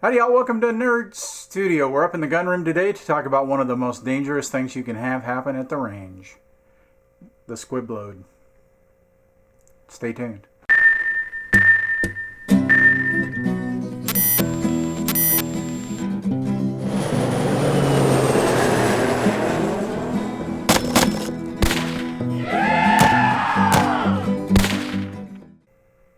Howdy y'all, welcome to Nerd Studio. We're up in the gun room today to talk about one of the most dangerous things you can have happen at the range. The squib load. Stay tuned.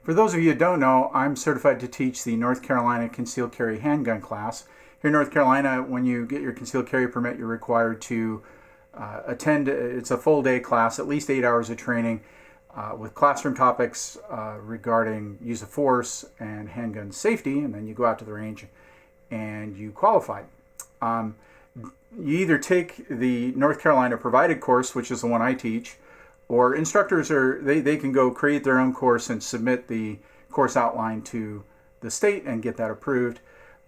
For those of you who don't know, I'm certified to teach the North Carolina Concealed Carry Handgun class. Here in North Carolina, when you get your concealed carry permit, you're required to attend, it's a full day class, at least 8 hours of training with classroom topics regarding use of force and handgun safety, and then you go out to the range and you qualify. You either take the North Carolina provided course, which is the one I teach, or instructors they can go create their own course and submit the course outline to the state and get that approved.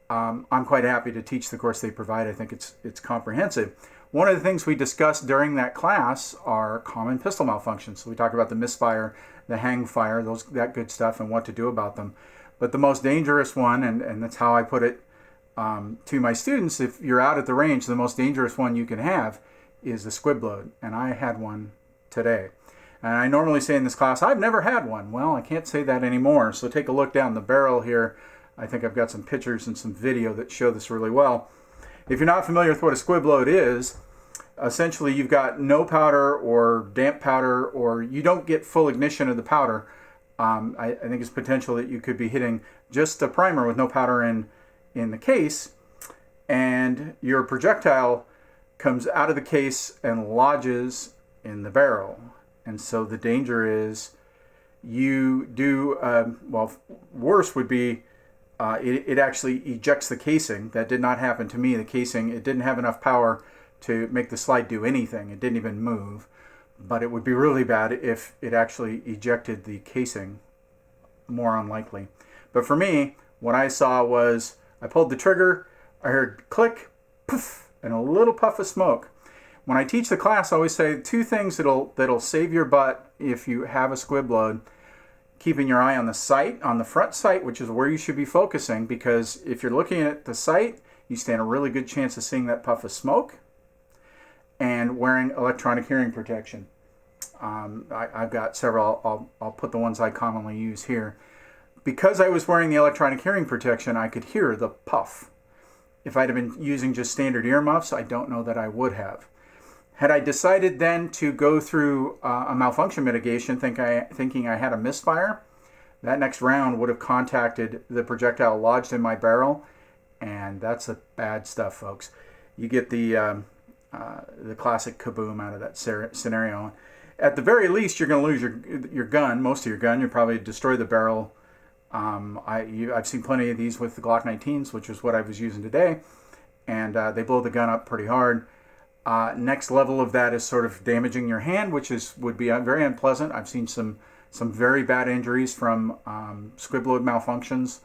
I'm quite happy to teach the course they provide. I think it's comprehensive. One of the things we discussed during that class are common pistol malfunctions. So we talk about the misfire, the hang fire, that good stuff, and what to do about them. But the most dangerous one, and that's how I put it to my students, if you're out at the range, the most dangerous one you can have is the squib load. And I had one today. And I normally say in this class, I've never had one. Well, I can't say that anymore. So take a look down the barrel here. I think I've got some pictures and some video that show this really well. If you're not familiar with what a squib load is, essentially you've got no powder or damp powder, or you don't get full ignition of the powder. I think it's potential that you could be hitting just a primer with no powder in the case, and your projectile comes out of the case and lodges in the barrel. And so the danger is you do, worse would be it actually ejects the casing. That did not happen to me. The casing, it didn't have enough power to make the slide do anything. It didn't even move. But it would be really bad if it actually ejected the casing. More unlikely. But for me, what I saw was I pulled the trigger, I heard click, poof, and a little puff of smoke. When I teach the class, I always say two things that'll save your butt if you have a squib load. Keeping your eye on the sight, on the front sight, which is where you should be focusing, because if you're looking at the sight, you stand a really good chance of seeing that puff of smoke. And wearing electronic hearing protection. I've got several. I'll put the ones I commonly use here. Because I was wearing the electronic hearing protection, I could hear the puff. If I'd have been using just standard earmuffs, I don't know that I would have. Had I decided then to go through a malfunction mitigation, thinking I had a misfire, that next round would have contacted the projectile lodged in my barrel, and that's the bad stuff, folks. You get the classic kaboom out of that scenario. At the very least, you're going to lose your gun, most of your gun. You'll probably destroy the barrel. I've seen plenty of these with the Glock 19s, which is what I was using today, and they blow the gun up pretty hard. Next level of that is sort of damaging your hand, which would be very unpleasant. I've seen some very bad injuries from squib load malfunctions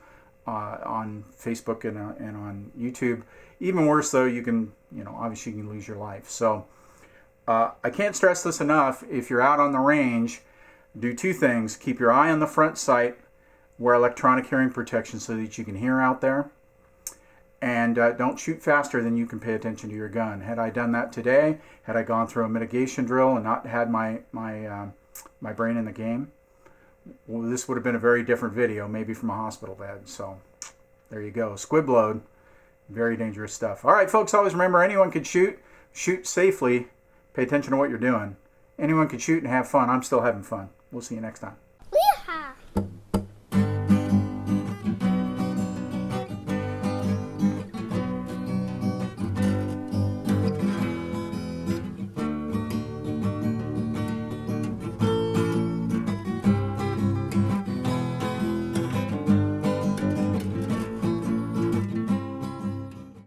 on Facebook and on YouTube. Even worse, though, obviously you can lose your life. So I can't stress this enough. If you're out on the range, do two things: keep your eye on the front sight, wear electronic hearing protection so that you can hear out there. And don't shoot faster than you can pay attention to your gun. Had I done that today, had I gone through a mitigation drill and not had my brain in the game, well, this would have been a very different video, maybe from a hospital bed. So there you go. Squib load, very dangerous stuff. All right, folks, always remember, anyone could shoot. Shoot safely. Pay attention to what you're doing. Anyone could shoot and have fun. I'm still having fun. We'll see you next time.